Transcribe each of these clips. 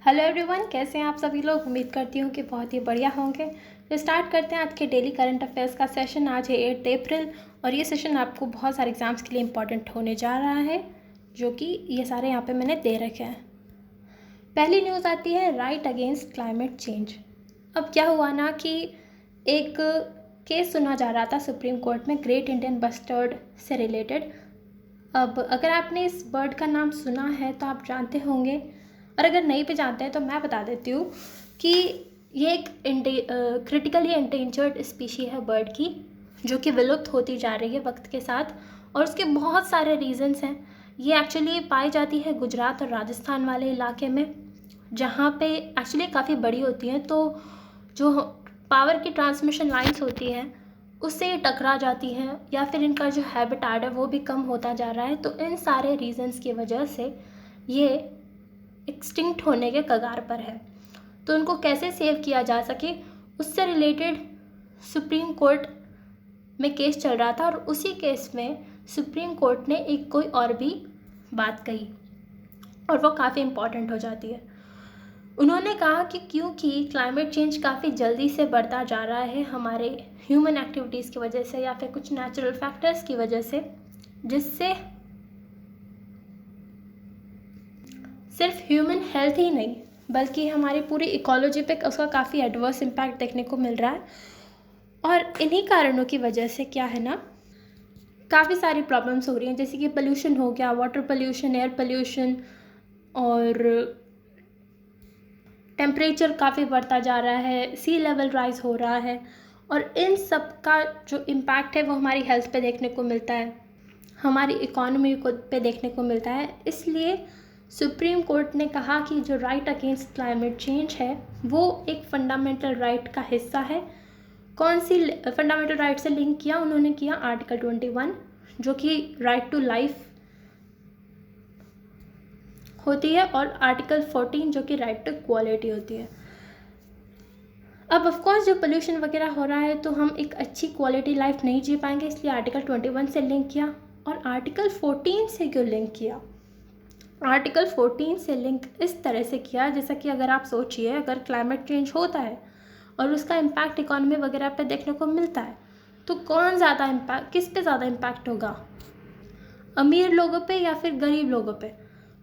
Hello everyone, कैसे हैं आप सभी लोग। उम्मीद करती हूँ कि बहुत ही बढ़िया होंगे। तो स्टार्ट करते हैं आज के डेली करंट अफेयर्स का सेशन। आज है 8 अप्रैल और ये सेशन आपको बहुत सारे एग्जाम्स के लिए इम्पॉर्टेंट होने जा रहा है, जो कि ये सारे यहाँ पे मैंने दे रखे हैं। पहली न्यूज़ आती है राइट अगेंस्ट क्लाइमेट चेंज। अब क्या हुआ ना कि एक केस सुना जा रहा था सुप्रीम कोर्ट में ग्रेट इंडियन बस्टर्ड से रिलेटेड। अब अगर आपने इस बर्ड का नाम सुना है तो आप जानते होंगे, और अगर नहीं भी जानते हैं तो मैं बता देती हूँ कि ये एक क्रिटिकली एंडेंजर्ड स्पीशी है बर्ड की, जो कि विलुप्त होती जा रही है वक्त के साथ। और उसके बहुत सारे रीजंस हैं। ये एक्चुअली पाई जाती है गुजरात और राजस्थान वाले इलाके में, जहाँ पे एक्चुअली काफ़ी बड़ी होती हैं। तो जो पावर की ट्रांसमिशन लाइंस होती हैं उससे ये टकरा जाती हैं, या फिर इनका जो हैबिटेट है वो भी कम होता जा रहा है। तो इन सारे रीजंस की वजह से ये एक्सटिंक्ट होने के कगार पर है। तो उनको कैसे सेव किया जा सके, उससे रिलेटेड सुप्रीम कोर्ट में केस चल रहा था। और उसी केस में सुप्रीम कोर्ट ने एक कोई और भी बात कही, और वो काफ़ी इम्पॉर्टेंट हो जाती है। उन्होंने कहा कि क्योंकि क्लाइमेट चेंज काफ़ी जल्दी से बढ़ता जा रहा है हमारे ह्यूमन एक्टिविटीज़ की वजह से, या फिर कुछ नेचुरल फैक्टर्स की वजह से, जिससे सिर्फ ह्यूमन हेल्थ ही नहीं बल्कि हमारी पूरी इकोलॉजी पे उसका काफ़ी एडवर्स इम्पैक्ट देखने को मिल रहा है। और इन्हीं कारणों की वजह से क्या है ना, काफ़ी सारी प्रॉब्लम्स हो रही हैं, जैसे कि पोल्यूशन हो गया, वाटर पोल्यूशन, एयर पोल्यूशन, और टेम्परेचर काफ़ी बढ़ता जा रहा है, सी लेवल राइज हो रहा है। और इन सब का जो इम्पैक्ट है वो हमारी हेल्थ पे देखने को मिलता है, हमारी इकोनॉमी को पे देखने को मिलता है। इसलिए सुप्रीम कोर्ट ने कहा कि जो राइट अगेंस्ट क्लाइमेट चेंज है वो एक फंडामेंटल राइट का हिस्सा है। कौन सी फंडामेंटल राइट से लिंक किया उन्होंने, किया आर्टिकल 21, जो कि राइट टू लाइफ होती है, और आर्टिकल 14 जो कि राइट टू इक्वालिटी होती है। अब ऑफकोर्स जो पोल्यूशन वगैरह हो रहा है तो हम एक अच्छी क्वालिटी लाइफ नहीं जी पाएंगे, इसलिए आर्टिकल 21 से लिंक किया। और आर्टिकल 14 से क्यों लिंक किया? आर्टिकल 14 से लिंक इस तरह से किया, जैसा कि अगर आप सोचिए, अगर क्लाइमेट चेंज होता है और उसका इम्पैक्ट इकोनॉमी वगैरह पे देखने को मिलता है, तो कौन ज़्यादा इम्पैक्ट, किस पे ज़्यादा इम्पैक्ट होगा, अमीर लोगों पे या फिर गरीब लोगों पे?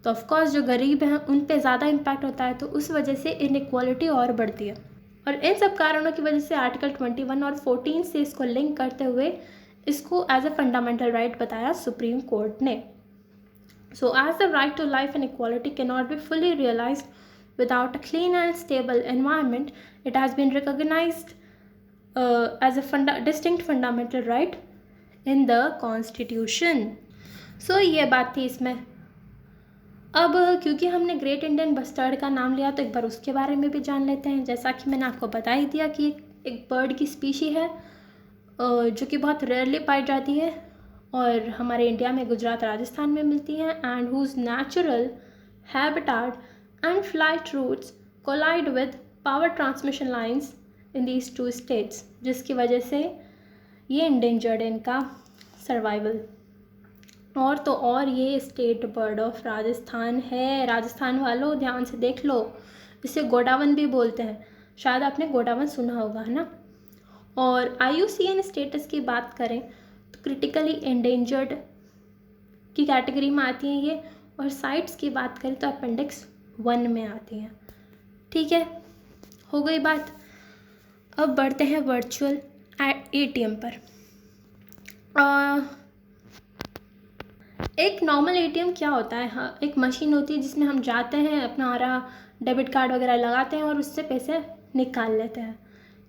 तो ऑफकोर्स जो गरीब हैं उन पे ज़्यादा इम्पैक्ट होता है, तो उस वजह से इनइक्वालिटी और बढ़ती है। और इन सब कारणों की वजह से आर्टिकल 21 और 14 से इसको लिंक करते हुए इसको एज ए फंडामेंटल राइट बताया सुप्रीम कोर्ट ने। So, as the right to life and equality cannot be fully realized without a clean and stable environment, it has been recognized as a distinct fundamental right in the Constitution. So, ये बात थी इसमें। अब क्योंकि हमने great Indian bustard का नाम लिया तो एक बार उसके बारे में भी जान लेते हैं। जैसा कि मैंने आपको बता ही दिया कि एक बर्ड की स्पीशी है जो कि बहुत रेयरली पाई जाती है, और हमारे इंडिया में गुजरात राजस्थान में मिलती हैं, and whose natural habitat and flight routes collide with power transmission lines in these two states, जिसकी वजह से ये इंडेंजर्ड है इनका सर्वाइवल। और तो और ये स्टेट बर्ड ऑफ राजस्थान है। राजस्थान वालों ध्यान से देख लो, इसे गोडावन भी बोलते हैं, शायद आपने गोडावन सुना होगा, है ना। और IUCN स्टेटस की बात करें तो क्रिटिकली एंडेंजर्ड की कैटेगरी में आती हैं ये, और साइट्स की बात करें तो अपेंडिक्स 1 में आती हैं। ठीक है, हो गई बात। अब बढ़ते हैं वर्चुअल ATM पर। एक नॉर्मल ATM क्या होता है? हाँ, एक मशीन होती है जिसमें हम जाते हैं, अपना हमारा डेबिट कार्ड वगैरह लगाते हैं और उससे पैसे निकाल लेते हैं।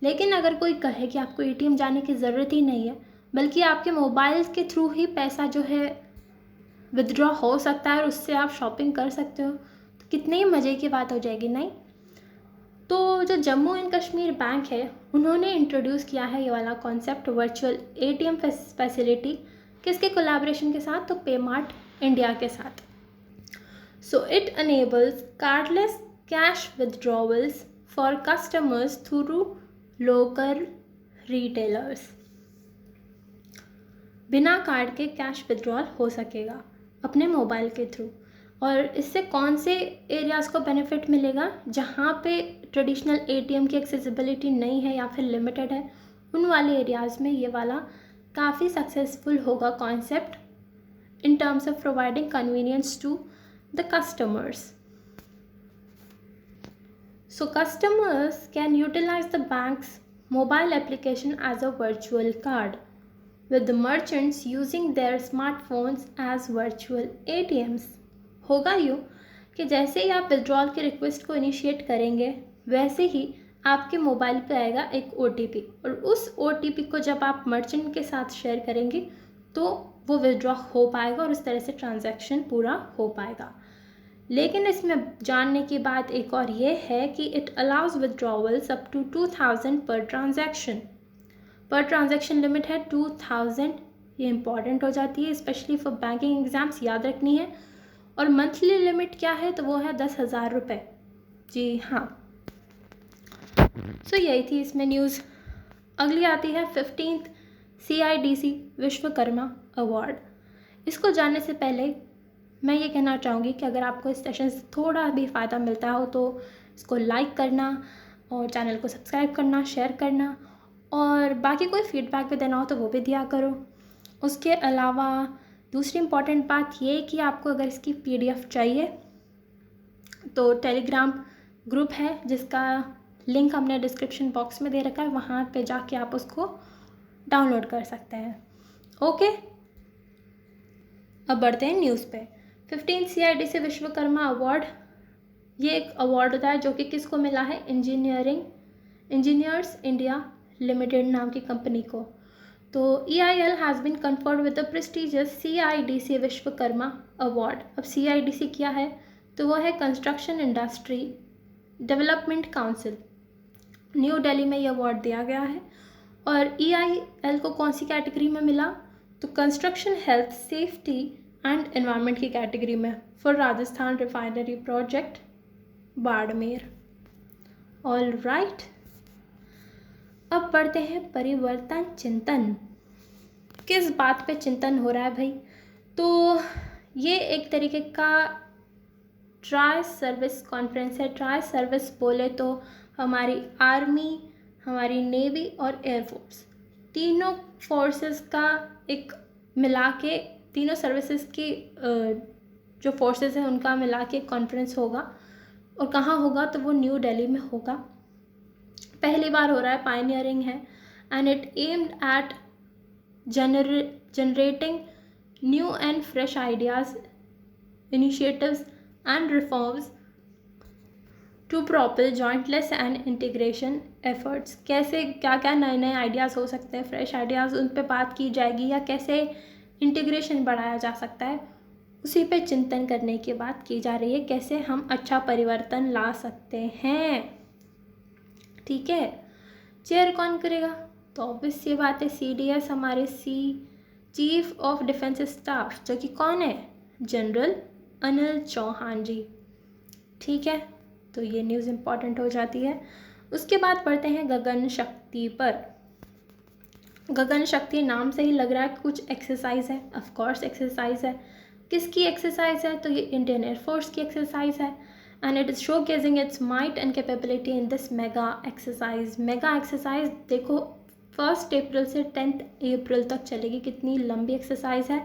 लेकिन अगर कोई कहे कि आपको ATM जाने की ज़रूरत ही नहीं है, बल्कि आपके मोबाइल के थ्रू ही पैसा जो है विदड्रॉ हो सकता है और उससे आप शॉपिंग कर सकते हो, तो कितने ही मज़े की बात हो जाएगी, नहीं? तो जो जम्मू एंड कश्मीर बैंक है उन्होंने इंट्रोड्यूस किया है ये वाला कॉन्सेप्ट वर्चुअल ATM फैसिलिटी। किसके कोलैबोरेशन के साथ? तो पेमार्ट इंडिया के साथ। So it enables cardless cash withdrawals for customers through local retailers. बिना कार्ड के कैश विदड्रॉल हो सकेगा अपने मोबाइल के थ्रू। और इससे कौन से एरियाज़ को बेनिफिट मिलेगा? जहाँ पे ट्रेडिशनल एटीएम की एक्सेसिबिलिटी नहीं है या फिर लिमिटेड है, उन वाले एरियाज़ में ये वाला काफ़ी सक्सेसफुल होगा concept in terms of providing convenience to the customers. So customers can utilize the bank's mobile application as a virtual card, with the merchants using their smartphones as virtual ATMs. होगा यूँ कि जैसे ही आप withdrawal की request को initiate करेंगे वैसे ही आपके मोबाइल पे आएगा एक OTP, और उस OTP को जब आप मर्चेंट के साथ शेयर करेंगे तो वो विड्रॉ हो पाएगा और उस तरह से ट्रांजैक्शन पूरा हो पाएगा। लेकिन इसमें जानने की बात एक और ये है कि it allows withdrawals up to 2000 per transaction limit है 2000। ये इंपॉर्टेंट हो जाती है स्पेशली फॉर बैंकिंग एग्ज़ाम्स, याद रखनी है। और मंथली लिमिट क्या है? तो वो है 10,000 रुपये। जी हाँ, सो यही थी इसमें न्यूज़। अगली आती है 15th CIDC विश्वकर्मा अवार्ड। इसको जानने से पहले मैं ये कहना चाहूँगी कि अगर आपको इस सेशन से थोड़ा भी फ़ायदा मिलता हो तो इसको लाइक करना और चैनल को सब्सक्राइब करना, शेयर करना, और बाकी कोई फीडबैक भी देना हो तो वो भी दिया करो। उसके अलावा दूसरी इम्पॉर्टेंट बात ये कि आपको अगर इसकी PDF चाहिए तो टेलीग्राम ग्रुप है जिसका लिंक हमने डिस्क्रिप्शन बॉक्स में दे रखा है, वहाँ पे जाके आप उसको डाउनलोड कर सकते हैं। ओके, अब बढ़ते हैं न्यूज़ पे। 15 CIDC विश्वकर्मा अवार्ड, ये एक अवार्ड होता है जो कि किसको मिला है? इंजीनियर्स इंडिया लिमिटेड नाम की कंपनी को। तो EIL has been conferred with the prestigious CIDC Vishwakarma award. अब CIDC क्या है? तो वो है construction industry development council. New Delhi में ये अवार्ड दिया गया है। और EIL को कौन सी कैटेगरी में मिला? तो construction, health, safety and environment की कैटेगरी में, for Rajasthan refinery project Barmer. All right, अब बढ़ते हैं परिवर्तन चिंतन। किस बात पे चिंतन हो रहा है भाई? तो ये एक तरीके का ट्राई सर्विस कॉन्फ्रेंस है। ट्राई सर्विस बोले तो हमारी आर्मी, हमारी नेवी और एयरफोर्स, तीनों फोर्सेस का एक मिला के, तीनों सर्विसेज की जो फोर्सेस हैं उनका मिला के कॉन्फ्रेंस होगा। और कहाँ होगा? तो वो न्यू दिल्ली में होगा। पहली बार हो रहा है, पायनियरिंग है। And it aimed at generating new and fresh ideas, initiatives and reforms to proper jointless and integration efforts. कैसे क्या क्या नए नए आइडियाज़ हो सकते हैं, फ्रेश आइडियाज़, उन पे बात की जाएगी, या कैसे इंटीग्रेशन बढ़ाया जा सकता है, उसी पे चिंतन करने की बात की जा रही है। कैसे हम अच्छा परिवर्तन ला सकते हैं। ठीक है, चेयर कौन करेगा? तो ऑब्वियस ये बात है CDS, हमारे चीफ ऑफ डिफेंस स्टाफ, जो कि कौन है? जनरल अनिल चौहान जी। ठीक है, तो ये न्यूज़ इम्पॉर्टेंट हो जाती है। उसके बाद पढ़ते हैं गगन शक्ति पर। गगन शक्ति नाम से ही लग रहा है कि कुछ एक्सरसाइज है। ऑफ कोर्स एक्सरसाइज है। किसकी एक्सरसाइज है? तो ये इंडियन एयरफोर्स की एक्सरसाइज है। And it is showcasing it's might and capability in this mega exercise. Mega exercise देखो 1 अप्रैल से 10 अप्रैल तक चलेगी। कितनी लंबी एक्सरसाइज है।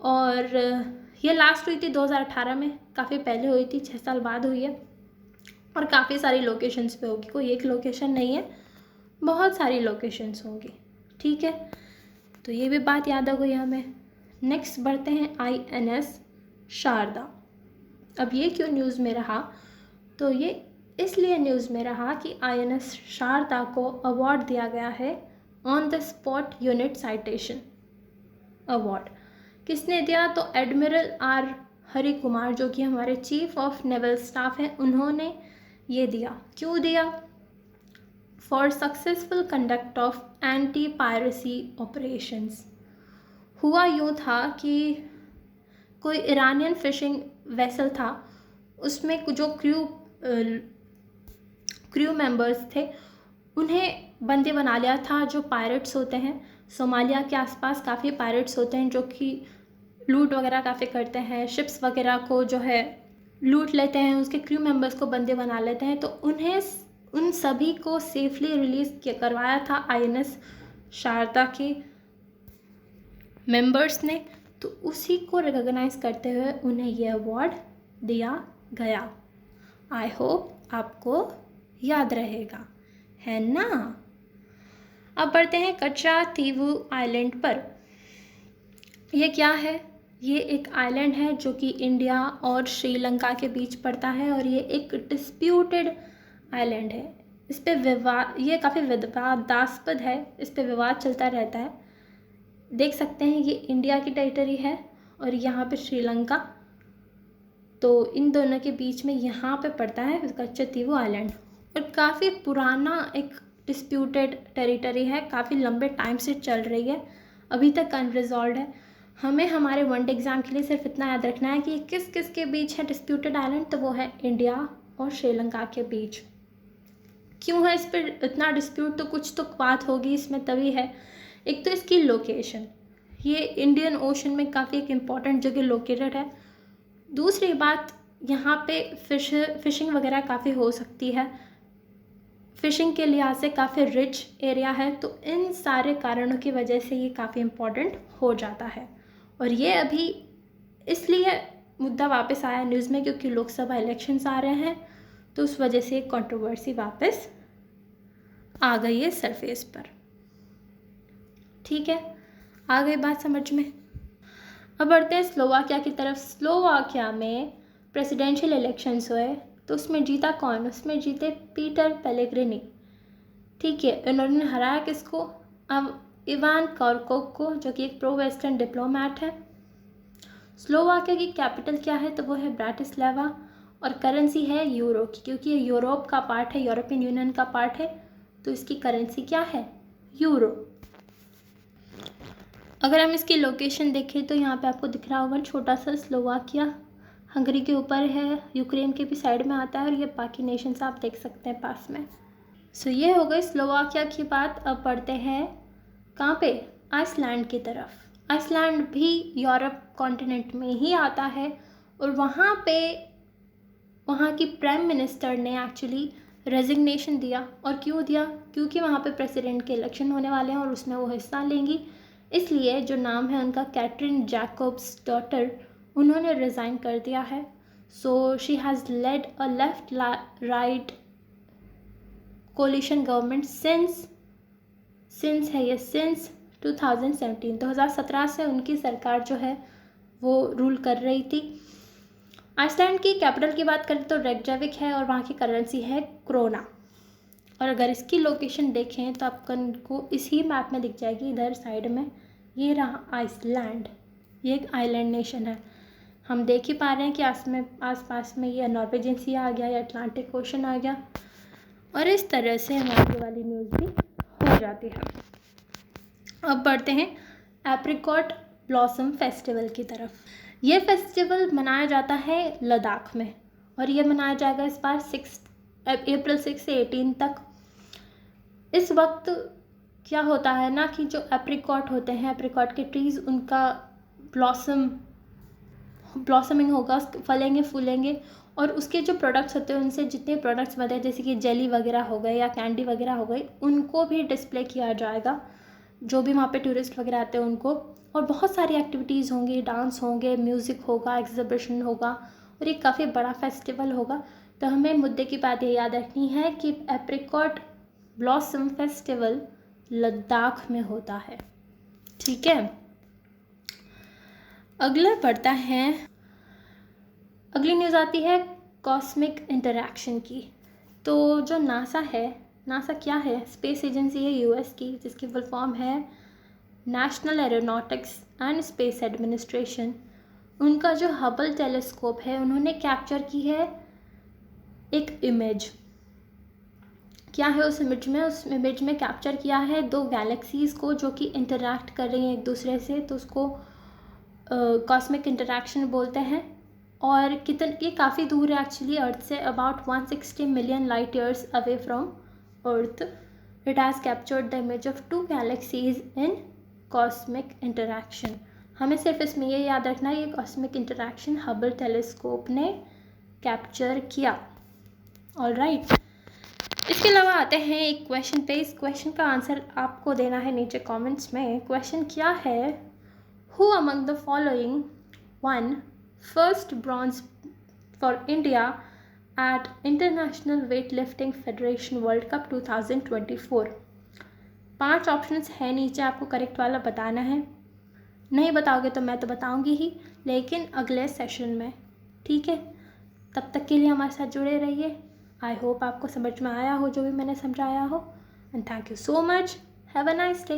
और ये लास्ट हुई थी 2018 में, काफ़ी पहले हुई थी, 6 साल बाद हुई है। और काफ़ी सारी लोकेशंस पे होगी, कोई एक लोकेशन नहीं है, बहुत सारी लोकेशंस होंगी। ठीक है, तो ये भी बात याद आ गई हमें। नेक्स्ट बढ़ते हैं INS शारदा। अब ये क्यों न्यूज़ में रहा? तो ये इसलिए न्यूज़ में रहा कि INS शारदा को अवार्ड दिया गया है on the spot unit citation award. किसने दिया? तो एडमिरल R हरि कुमार, जो कि हमारे चीफ ऑफ नेवल स्टाफ हैं, उन्होंने ये दिया। क्यों दिया? For successful conduct of anti piracy operations. हुआ यूँ था कि कोई ईरानियन फिशिंग वेसल था, उसमें जो क्रू मेंबर्स थे उन्हें बंदी बना लिया था, जो पायरेट्स होते हैं। सोमालिया के आसपास काफ़ी पायरेट्स होते हैं जो कि लूट वगैरह काफ़ी करते हैं, शिप्स वगैरह को जो है लूट लेते हैं, उसके क्रू मेंबर्स को बंदे बना लेते हैं। तो उन्हें उन सभी को सेफली रिलीज़ करवाया था INS शारदा के मेंबर्स ने। तो उसी को रिकॉग्नाइज करते हुए उन्हें ये अवार्ड दिया गया। आई होप आपको याद रहेगा, है ना। अब बढ़ते हैं कच्चा तीवू आइलैंड पर। ये क्या है? ये एक आइलैंड है जो कि इंडिया और श्रीलंका के बीच पड़ता है और ये एक डिस्प्यूटेड आइलैंड है। इस पे विवाद, ये काफ़ी विवादास्पद है, इस पे विवाद चलता रहता है। देख सकते हैं ये इंडिया की टेरिटरी है और यहाँ पे श्रीलंका, तो इन दोनों के बीच में यहाँ पे पड़ता है कच्चा तीवू आइलैंड। और काफ़ी पुराना एक डिस्प्यूटेड टेरिटरी है, काफ़ी लंबे टाइम से चल रही है, अभी तक अनरिजॉल्व है। हमें हमारे वनडे एग्ज़ाम के लिए सिर्फ इतना याद रखना है कि किस किस के बीच है डिस्प्यूटेड आइलैंड, तो वो है इंडिया और श्रीलंका के बीच। क्यों है इस पर इतना डिस्प्यूट? तो कुछ तो बात होगी इसमें, तभी है। एक तो इसकी लोकेशन, ये इंडियन ओशन में काफ़ी एक इम्पॉर्टेंट जगह लोकेटेड है। दूसरी बात, यहाँ पे फिशिंग वगैरह काफ़ी हो सकती है, फ़िशिंग के लिहाज से काफ़ी रिच एरिया है। तो इन सारे कारणों की वजह से ये काफ़ी इम्पॉर्टेंट हो जाता है। और ये अभी इसलिए मुद्दा वापस आया न्यूज़ में क्योंकि लोकसभा इलेक्शंस आ रहे हैं, तो उस वजह से कंट्रोवर्सी वापस आ गई है सरफेस पर। ठीक है, आ गई बात समझ में। अब बढ़ते हैं स्लोवाकिया की तरफ। स्लोवाकिया में प्रेसिडेंशियल इलेक्शंस हुए, तो उसमें जीता कौन? उसमें जीते पीटर पेलेग्रिनी। ठीक है, इन्होंने हराया किसको? अब इवान कॉर्कोक को, जो कि एक प्रो वेस्टर्न डिप्लोमैट है। स्लोवाकिया की कैपिटल क्या है? तो वो है ब्राटिस्लावा और करेंसी है यूरो की, क्योंकि ये यूरोप का पार्ट है, यूरोपियन यूनियन का पार्ट है, तो इसकी करेंसी क्या है? यूरो। अगर हम इसकी लोकेशन देखें तो यहाँ पे आपको दिख रहा होगा छोटा सा स्लोवाकिया, हंगरी के ऊपर है, यूक्रेन के भी साइड में आता है और ये बाकी नेशंस आप देख सकते हैं पास में। सो ये हो गई स्लोवाकिया की बात। अब बढ़ते हैं कहाँ पे? आइसलैंड की तरफ। आइसलैंड भी यूरोप कॉन्टिनेंट में ही आता है और वहाँ की प्राइम मिनिस्टर ने एक्चुअली रेजिग्नेशन दिया। और क्यों दिया? क्योंकि वहाँ पे प्रेसिडेंट के इलेक्शन होने वाले हैं और उसमें वो हिस्सा लेंगी, इसलिए जो नाम है उनका कैटरीन जैकोब्स डॉटर, उन्होंने रिज़ाइन कर दिया है। So she has led a left right coalition government since 2017 से उनकी सरकार जो है वो रूल कर रही थी। आइसलैंड की कैपिटल की बात करें तो रेकजाविक है और वहाँ की करेंसी है क्रोना। और अगर इसकी लोकेशन देखें तो आपको इसी मैप में दिख जाएगी, इधर साइड में ये रहा आइसलैंड। ये एक आइलैंड नेशन है। हम देख ही पा रहे हैं कि आसपास में ये नॉर्वेजियन सी आ गया या अटलांटिक ओशन आ गया, और इस तरह से हमारी वाली न्यूज़ भी हो जाती है। अब बढ़ते हैं एप्रिकॉट ब्लॉसम फेस्टिवल की तरफ। ये फेस्टिवल मनाया जाता है लद्दाख में और ये मनाया जाएगा इस बार अप्रैल 6 से 18 तक। इस वक्त क्या होता है ना कि जो एप्रिकॉट होते हैं, एप्रिकॉट के ट्रीज़, उनका ब्लॉसमिंग होगा, फलेंगे फूलेंगे और उसके जो प्रोडक्ट्स होते हैं, उनसे जितने प्रोडक्ट्स बनते हैं जैसे कि जेली वगैरह हो गए या कैंडी वगैरह हो गई, उनको भी डिस्प्ले किया जाएगा, जो भी वहाँ पे टूरिस्ट वगैरह आते हैं उनको। और बहुत सारी एक्टिविटीज़ होंगी, डांस होंगे, म्यूज़िक होगा, एग्जिबिशन होगा और ये काफ़ी बड़ा फेस्टिवल होगा। तो हमें मुद्दे की बात ये याद रखनी है कि एप्रिकॉट ब्लॉसम फेस्टिवल लद्दाख में होता है। ठीक है, अगला बढ़ता है। अगली न्यूज़ आती है कॉस्मिक इंटरैक्शन की। तो जो नासा है, नासा क्या है? स्पेस एजेंसी है यूएस की, जिसकी फुल फॉर्म है national aeronautics and space administration. उनका जो हबल टेलीस्कोप है, उन्होंने कैप्चर की है एक इमेज। क्या है उस इमेज में? उस इमेज में कैप्चर किया है दो गैलेक्सीज़ को जो कि इंटरैक्ट कर रही हैं एक दूसरे से, तो उसको कॉस्मिक इंटरैक्शन बोलते हैं। और ये काफ़ी दूर है एक्चुअली अर्थ से, about 160 million light years away from earth. It has captured the image of two galaxies in cosmic interaction. हमें सिर्फ इसमें ये याद रखना है ये कॉस्मिक इंटरैक्शन हबल टेलीस्कोप ने कैप्चर किया। ऑलराइट, इसके अलावा आते हैं एक क्वेश्चन पे। इस क्वेश्चन का आंसर आपको देना है नीचे कमेंट्स में। क्वेश्चन क्या है, who among the following one first bronze for India at international weight lifting federation world cup 2024। 5 options है नीचे, आपको करेक्ट वाला बताना है। नहीं बताओगे तो मैं तो बताऊंगी ही, लेकिन अगले सेशन में, ठीक है। तब तक के लिए हमारे साथ जुड़े रहिए। आई होप आपको समझ में आया हो जो भी मैंने समझाया हो, and thank you so much. Have a nice day.